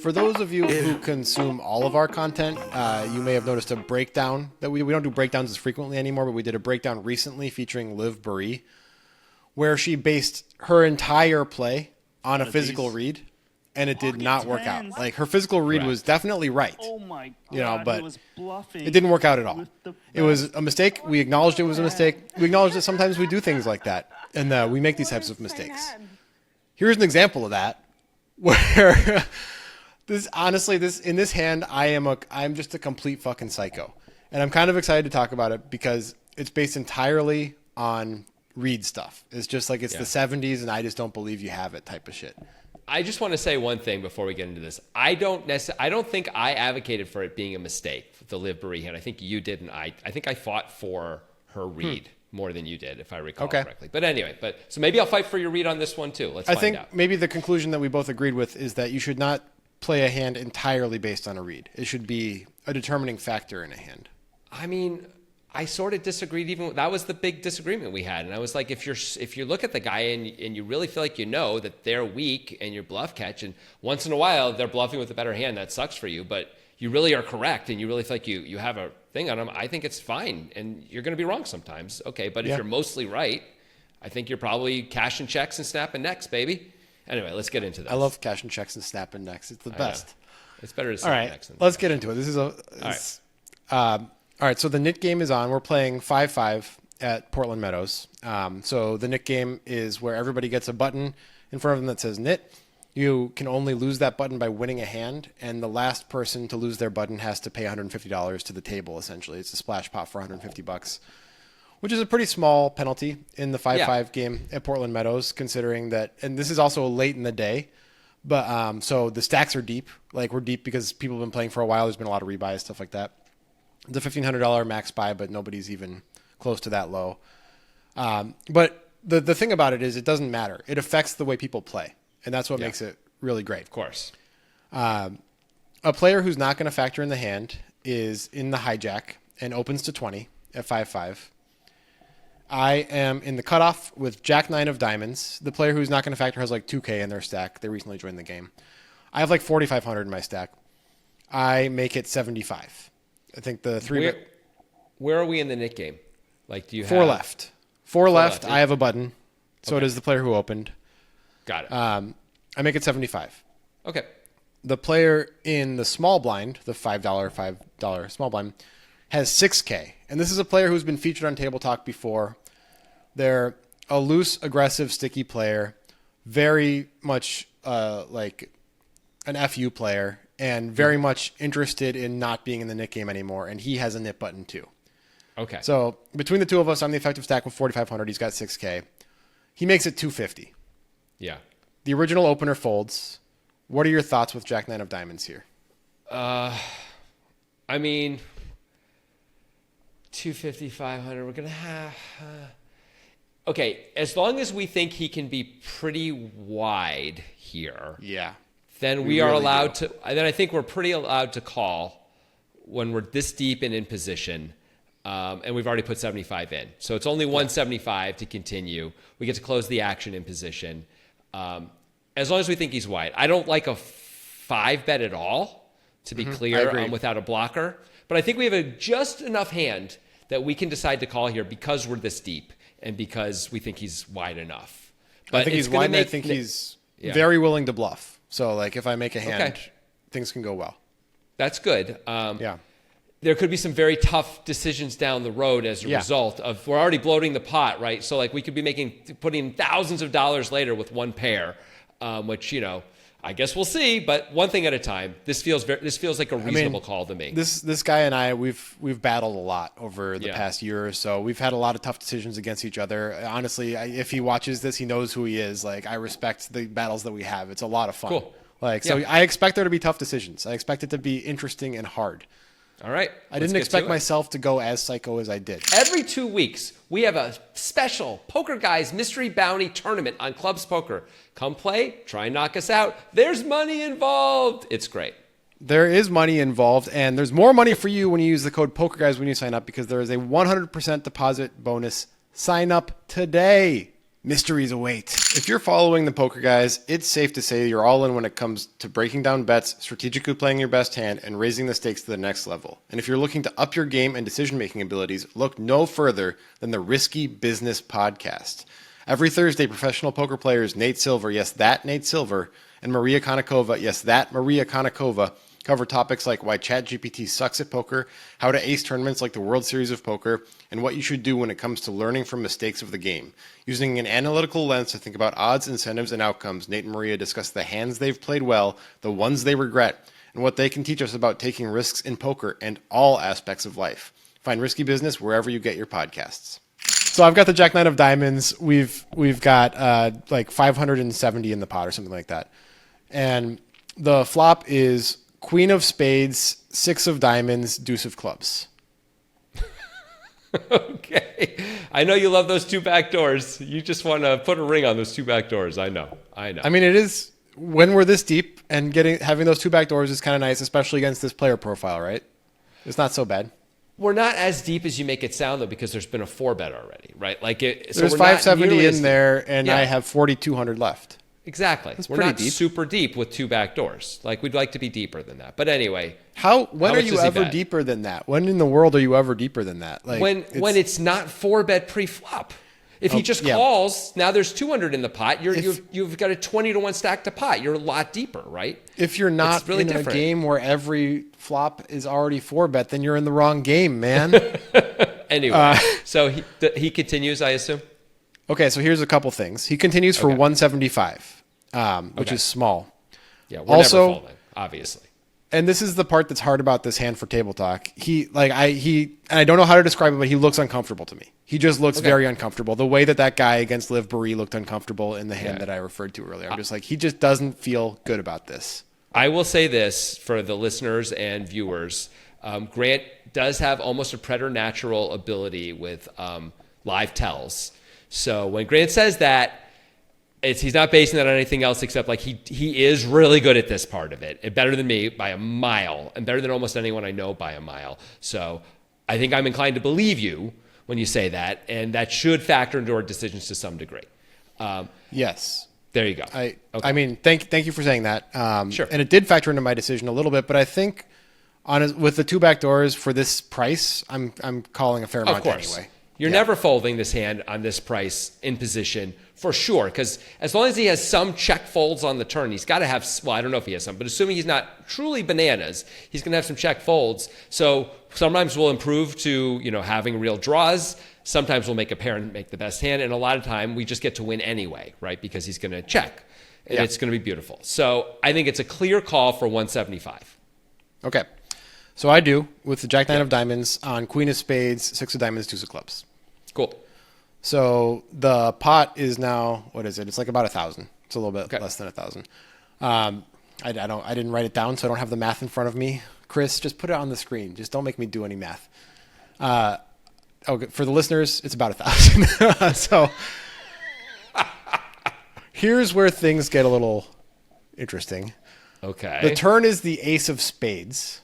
For those of you who consume all of our content, you may have noticed a breakdown that we don't do breakdowns as frequently anymore, but we did a breakdown recently featuring Liv Buree, where she based her entire play on a physical read, and it did not work out. Like, her physical read was definitely right. Oh my God, you know, but he was bluffing it didn't work out at all. It was a mistake. We acknowledged it was a mistake. We acknowledged that sometimes we do things like that, and we make these types of mistakes. Here's an example of that, where in this hand, I'm just a complete fucking psycho, and I'm kind of excited to talk about it because it's based entirely on read stuff. It's just like it's the 70s, and I just don't believe you have it type of shit. I just want to say one thing before we get into this. I don't think I advocated for it being a mistake, the Liv Buree hand. I think you did, and I think I fought for her read more than you did, if I recall correctly. But anyway, so maybe I'll fight for your read on this one too. Let's find out. I think maybe the conclusion that we both agreed with is that you should not play a hand entirely based on a read. It should be a determining factor in a hand. I mean, I sort of disagreed. That was the big disagreement we had, and I was like, if you look at the guy and you really feel like you know that they're weak and you're bluff catch, and once in a while they're bluffing with a better hand, that sucks for you. But you really are correct, and you really feel like you have a thing on them. I think it's fine, and you're going to be wrong sometimes. Okay, but if you're mostly right, I think you're probably cashing checks and snapping necks, baby. Anyway, let's get into this. I love cashing checks and snapping necks. It's the best. It's better to snap necks. Let's get into it. This is all right, so the Nit game is on. We're playing 5-5 at Portland Meadows. So the Nit game is where everybody gets a button in front of them that says Nit. You can only lose that button by winning a hand, and the last person to lose their button has to pay $150 to the table, essentially. It's a splash pot for $150, which is a pretty small penalty in the 5-5 game at Portland Meadows, considering that, and this is also late in the day, but so the stacks are deep. Like, we're deep because people have been playing for a while. There's been a lot of rebuys, stuff like that. The $1,500 max buy, but nobody's even close to that low. But the thing about it is it doesn't matter. It affects the way people play, and that's what makes it really great. Of course. A player who's not going to factor in the hand is in the hijack and opens to 20 at 5-5. I am in the cutoff with Jack 9 of diamonds. The player who's not going to factor has like 2K in their stack. They recently joined the game. I have like 4,500 in my stack. I make it 75. I think the three. Where are we in the Nit game? Like, do you four have left? Four left. I have a button. So does the player who opened. Got it. I make it 75. Okay. The player in the small blind, the $5 small blind, has 6K. And this is a player who's been featured on Table Talk before. They're a loose, aggressive, sticky player. Very much like an FU player. And very much interested in not being in the Nit game anymore. And he has a Nit button too. Okay. So between the two of us, I'm the effective stack with 4,500. He's got 6K. He makes it 250. Yeah. The original opener folds. What are your thoughts with Jack 9 of diamonds here? I mean, 250, 500. We're going to have... Okay, as long as we think he can be pretty wide here. Yeah. Then we are really allowed to. Then I think we're pretty allowed to call when we're this deep and in position, and we've already put 75 in. So it's only 175 to continue. We get to close the action in position, as long as we think he's wide. I don't like a 5 bet at all, to be clear, without a blocker. But I think we have a just enough hand that we can decide to call here because we're this deep and because we think he's wide enough. But I think he's wide, and I think he's very willing to bluff. So, like, if I make a hand, things can go well. That's good. There could be some very tough decisions down the road as a result of we're already bloating the pot, right? So, like, we could be putting thousands of dollars later with one pair, which, you know, I guess we'll see. But one thing at a time. This feels like a reasonable call to me. This guy and I, we've battled a lot over the past year or so. We've had a lot of tough decisions against each other. Honestly, if he watches this, he knows who he is. Like, I respect the battles that we have. It's a lot of fun. Cool. So I expect there to be tough decisions. I expect it to be interesting and hard. All right. I didn't expect myself to go as psycho as I did. Every 2 weeks, we have a special Poker Guys Mystery Bounty Tournament on Clubs Poker. Come play, try and knock us out. There's money involved. It's great. There is money involved, and there's more money for you when you use the code POKERGUYS when you sign up, because there is a 100% deposit bonus. Sign up today. Mysteries await. If you're following the poker guys, it's safe to say you're all in when it comes to breaking down bets, strategically playing your best hand, and raising the stakes to the next level. And if you're looking to up your game and decision-making abilities, look no further than the Risky Business Podcast. Every Thursday, professional poker players Nate Silver, yes, that Nate Silver, and Maria Konnikova, yes, that Maria Konnikova, cover topics like why ChatGPT sucks at poker, how to ace tournaments like the World Series of Poker, and what you should do when it comes to learning from mistakes of the game. Using an analytical lens to think about odds, incentives, and outcomes, Nate and Maria discuss the hands they've played well, the ones they regret, and what they can teach us about taking risks in poker and all aspects of life. Find Risky Business wherever you get your podcasts. So I've got the Jack Knight of Diamonds. We've got like 570 in the pot or something like that. And the flop is Queen of Spades, 6 of Diamonds, Deuce of Clubs. Okay. I know you love those 2 back doors. You just want to put a ring on those 2 back doors. I know. I mean, it is, when we're this deep and having those 2 back doors is kind of nice, especially against this player profile, right? It's not so bad. We're not as deep as you make it sound, though, because there's been a 4-bet already, right? So there's we're not 570 nearly in there, and Yeah. I have 4,200 left. Exactly. We're pretty not deep. super deep with 2 back doors. Like, we'd like to be deeper than that. But anyway. When are much you does he ever bet? deeper than that? When in the world are you ever deeper than that? Like When it's not 4-bet pre-flop. If he just yeah. calls, now there's 200 in the pot. You've got a 20-to-1 stack to pot. You're a lot deeper, right? If you're not It's really in different. a game where every flop is already 4-bet, then you're in the wrong game, man. Anyway, so he continues, I assume? Okay, so here's a couple things. He continues for Okay. 175, which Okay. is small. Yeah, we're Also- never folding, obviously. And this is the part that's hard about this hand for table talk. I don't know how to describe it, but he looks uncomfortable to me. He just looks very uncomfortable. The way that guy against Liv Boeree looked uncomfortable in the hand Yeah. that I referred to earlier. I'm just like, he just doesn't feel good about this. I will say this for the listeners and viewers. Grant does have almost a preternatural ability with live tells. So when Grant says that, he's not basing that on anything else except like he is really good at this part of it, and better than me by a mile, and better than almost anyone I know by a mile. So I think I'm inclined to believe you when you say that, and that should factor into our decisions to some degree. Yes. There you go. I mean, thank you for saying that. Sure. And it did factor into my decision a little bit, but I think with the 2 back doors for this price, I'm calling a fair amount Of course. anyway. You're never folding this hand on this price in position for sure, because as long as he has some check folds on the turn, he's got to have, well, I don't know if he has some, but assuming he's not truly bananas, he's going to have some check folds. So sometimes we'll improve to, having real draws. Sometimes we'll make a pair and make the best hand. And a lot of time we just get to win anyway, right? Because he's going to check and it's going to be beautiful. So I think it's a clear call for 175. Okay. So I do with the Jack Nine of Diamonds on Queen of Spades, 6 of Diamonds, 2 of Clubs. Cool. So the pot is now, what is it? It's like about 1,000. It's a little bit less than 1,000. I didn't write it down, so I don't have the math in front of me. Chris, just put it on the screen. Just don't make me do any math. Okay, for the listeners, it's about 1,000. So here's where things get a little interesting. Okay. The turn is the Ace of Spades.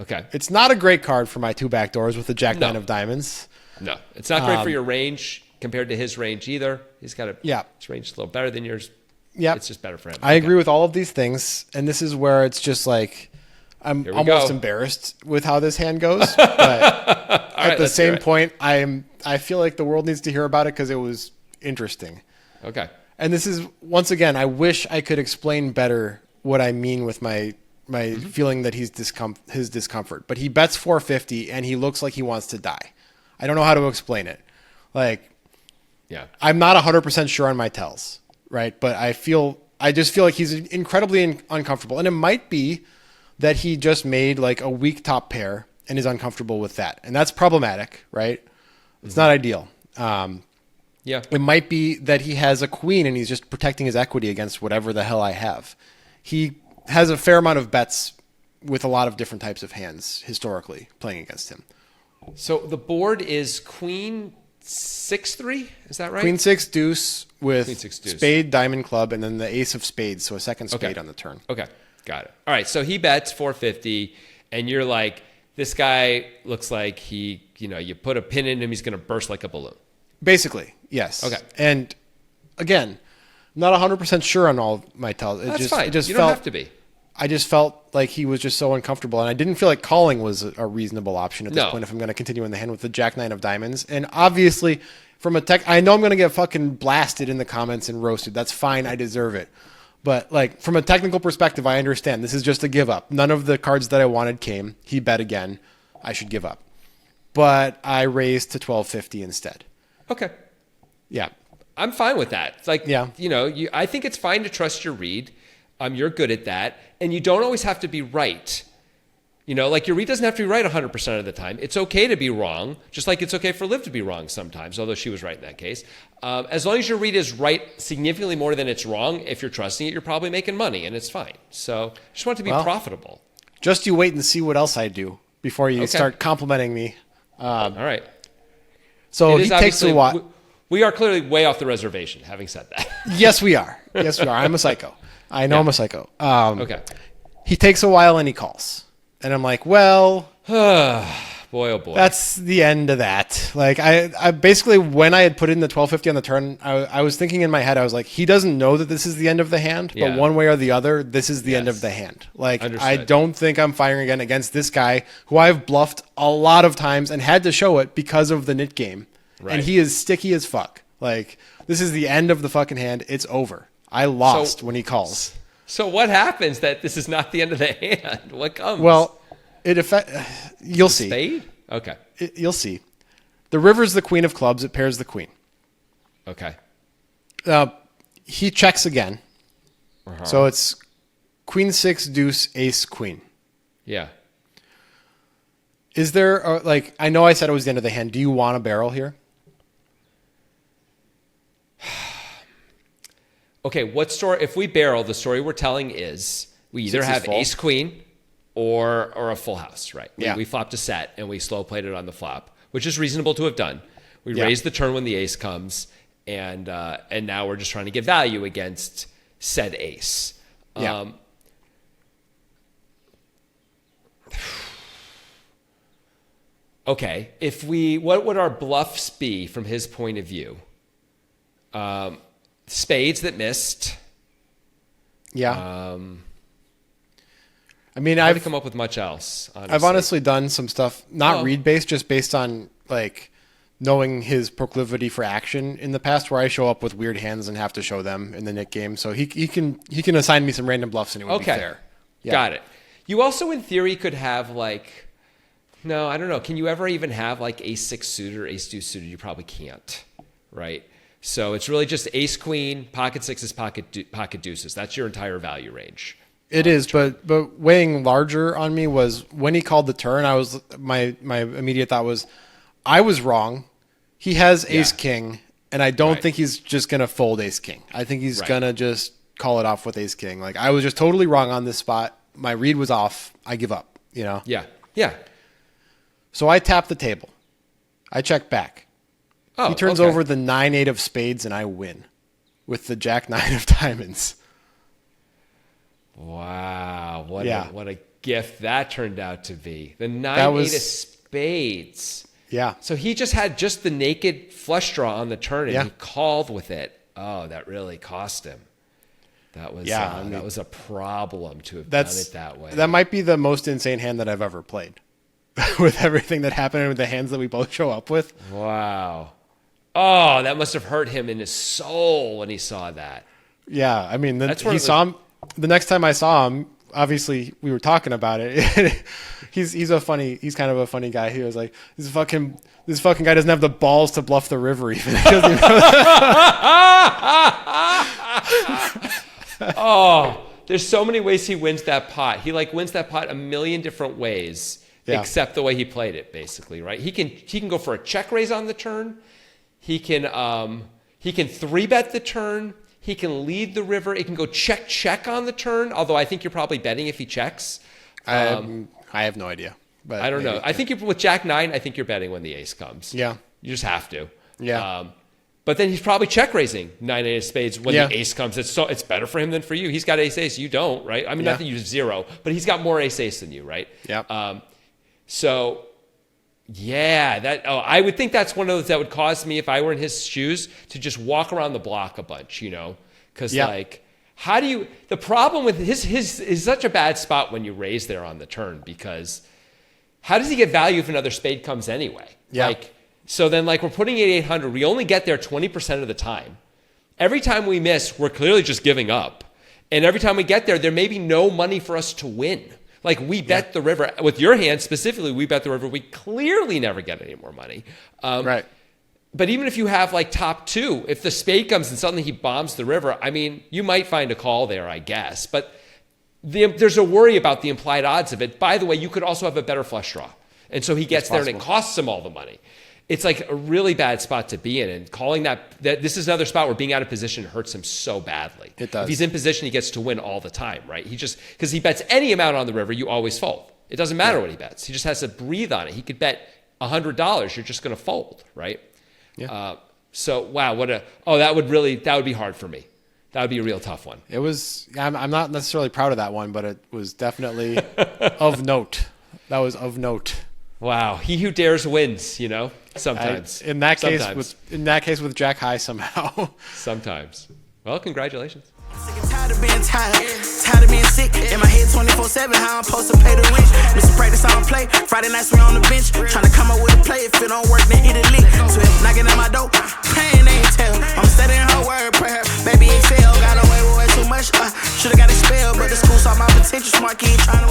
Okay. It's not a great card for my 2 back doors with the Jack No. Nine of Diamonds. No, it's not great for your range compared to his range either. He's got his range is a little better than yours. Yeah. It's just better for him. I agree with all of these things, and this is where it's just like I'm Here we almost go. embarrassed with how this hand goes. But at the let's same hear it. point, I feel like the world needs to hear about it because it was interesting. Okay. And this is once again, I wish I could explain better what I mean with my feeling that his discomfort. But he bets 450 and he looks like he wants to die. I don't know how to explain it. Like, Yeah. I'm not 100% sure on my tells, right? But I just feel like he's incredibly uncomfortable. And it might be that he just made like a weak top pair and is uncomfortable with that. And that's problematic, right? It's not ideal. Yeah. It might be that he has a queen and he's just protecting his equity against whatever the hell I have. He has a fair amount of bets with a lot of different types of hands historically playing against him. So the board is Queen 6-3. Is that right? Queen 6 deuce with Queen 6 deuce. spade, diamond, club, and then the ace of spades. So a second spade Okay. on the turn. Okay. Got it. All right. So he bets 450, and you're like, this guy looks like you put a pin in him, he's going to burst like a balloon. Basically, yes. Okay. And again, I'm not 100% sure on all of my tells. That's fine. You don't have to be. I just felt like he was just so uncomfortable, and I didn't feel like calling was a reasonable option at this No. point if I'm going to continue in the hand with the Jack 9 of diamonds. And obviously, from a tech, I know I'm going to get fucking blasted in the comments and roasted. That's fine. I deserve it. But like from a technical perspective, I understand this is just a give up. None of the cards that I wanted came. He bet again. I should give up. But I raised to 1250 instead. Okay. Yeah. I'm fine with that. It's like, Yeah. I think it's fine to trust your read. You're good at that. And you don't always have to be right. Like your read doesn't have to be right 100% of the time. It's okay to be wrong, just like it's okay for Liv to be wrong sometimes, although she was right in that case. As long as your read is right significantly more than it's wrong, if you're trusting it, you're probably making money, and it's fine. So I just want it to be profitable. Just you wait and see what else I do before you Okay. start complimenting me. All right. So It he is takes a obviously- while. We are clearly way off the reservation, having said that. Yes, we are. Yes, we are. I'm a psycho. I know I'm a psycho. Okay. He takes a while and he calls. And I'm like, well, Boy, oh boy. that's the end of that. Like, I basically, when I had put in the 1250 on the turn, I was thinking in my head, I was like, he doesn't know that this is the end of the hand, Yeah. but one way or the other, this is the end Yes. of the hand. Like, I Understood. don't think I'm firing again against this guy who I've bluffed a lot of times and had to show it because of the nit game. Right. And he is sticky as fuck. Like, this is the end of the fucking hand. It's over. I lost when he calls. So what happens that this is not the end of the hand? What comes? Well, you'll see. Spade? Okay. You'll see. The river's the queen of clubs. It pairs the queen. Okay. He checks again. Uh-huh. So it's queen, six, deuce, ace, queen. Yeah. Is there, I know I said it was the end of the hand. Do you want a barrel here? Okay, what story? If we barrel, the story we're telling is we either Six is have full. ace queen or a full house, right? Yeah. We flopped a set and we slow played it on the flop, which is reasonable to have done. We Yeah. raise the turn when the ace comes, and now we're just trying to get value against said ace. Yeah. Okay, what would our bluffs be from his point of view? Spades that missed. Yeah. I mean, Hard to I've come up with much else. I've honestly done some stuff, not Oh. read based, just based on like knowing his proclivity for action in the past, where I show up with weird hands and have to show them in the Nick game. So he can assign me some random bluffs and it would be fair. Yeah. Got it. You also, in theory, could have no, I don't know. Can you ever even have ace six suited or ace deuce suited? You probably can't, right? So it's really just ace queen, pocket sixes, pocket deuces. That's your entire value range. It is, but weighing larger on me was when he called the turn. My immediate thought was, I was wrong. He has ace king, and I don't Right. think he's just gonna fold ace king. I think he's Right. gonna just call it off with ace king. Like I was just totally wrong on this spot. My read was off. I give up. Yeah. Yeah. So I tap the table. I check back. Oh, He turns okay. over the 9-8 of spades, and I win with the jack 9 of diamonds. Wow. What a gift that turned out to be. The 9-8 of spades. Yeah. So he just had just the naked flush draw on the turn, and Yeah. he called with it. Oh, that really cost him. That was that was a problem to have done it that way. That might be the most insane hand that I've ever played. With everything that happened and with the hands that we both show up with. Wow. Oh, that must have hurt him in his soul when he saw that. Yeah, I mean, That's where he it was- saw him. The next time I saw him, obviously we were talking about it. he's kind of a funny guy. He was like, this fucking guy doesn't have the balls to bluff the river even. He doesn't even Oh, there's so many ways he wins that pot. He wins that pot a million different ways, Yeah. except the way he played it, basically, right? He can go for a check raise on the turn. He can 3-bet the turn. He can lead the river. It can go check on the turn. Although I think you're probably betting if he checks. I have no idea. But I don't know. maybe. I think with Jack 9, I think you're betting when the ace comes. Yeah. You just have to. Yeah. But then he's probably check raising 9-8 of spades when Yeah. the ace comes. It's better for him than for you. He's got ace, you don't, right? I mean, Yeah. not that you have zero, but he's got more ace than you, right? Yep. So Yeah, I would think that's one of those that would cause me, if I were in his shoes, to just walk around the block a bunch, because like, how do you? The problem with his is such a bad spot when you raise there on the turn, because how does he get value if another spade comes anyway? Yeah. Like, so then like we're putting it 800, we only get there 20% of the time. Every time we miss, we're clearly just giving up, and every time we get there, there may be no money for us to win. Like we bet the river with your hand specifically. We bet the river. We clearly never get any more money. Right. But even if you have like top two, if the spade comes and suddenly he bombs the river, I mean, you might find a call there, I guess. But there's a worry about the implied odds of it. By the way, you could also have a better flush draw, and so he gets there and it costs him all the money. It's like a really bad spot to be in, and calling that this is another spot where being out of position hurts him so badly. It does. If he's in position, he gets to win all the time, right? Because he bets any amount on the river, you always fold. It doesn't matter what he bets. He just has to breathe on it. He could bet $100, you're just going to fold, right? Yeah. So wow, that would be hard for me. That would be a real tough one. It was. I'm not necessarily proud of that one, but it was definitely of note. That was of note. Wow, he who dares wins. Sometimes. In that case with Jack High somehow. Sometimes. Well, congratulations. Tired of being tired of being sick. In my head 24/7, how I'm supposed to pay the rent. Mr. Practice, I don't play. Friday nights we on the bench, trying to come up with a play. If it don't work, then hit a lick. So if knocking at my door, praying they ain't tell. I'm studying her word prayer. Baby excel, got away with way too much. Should've got expelled, but the school saw my potential. Smart kid trying to